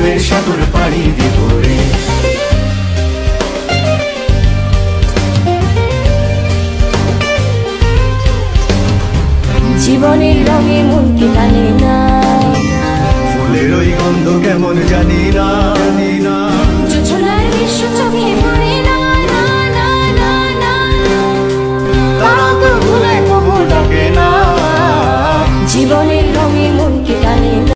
প্রেমের সাগর পাড়ি দিব রে। জীবনের রঙে মনকে টানে না, ফুলের ওই গন্ধ কেমন জানি না।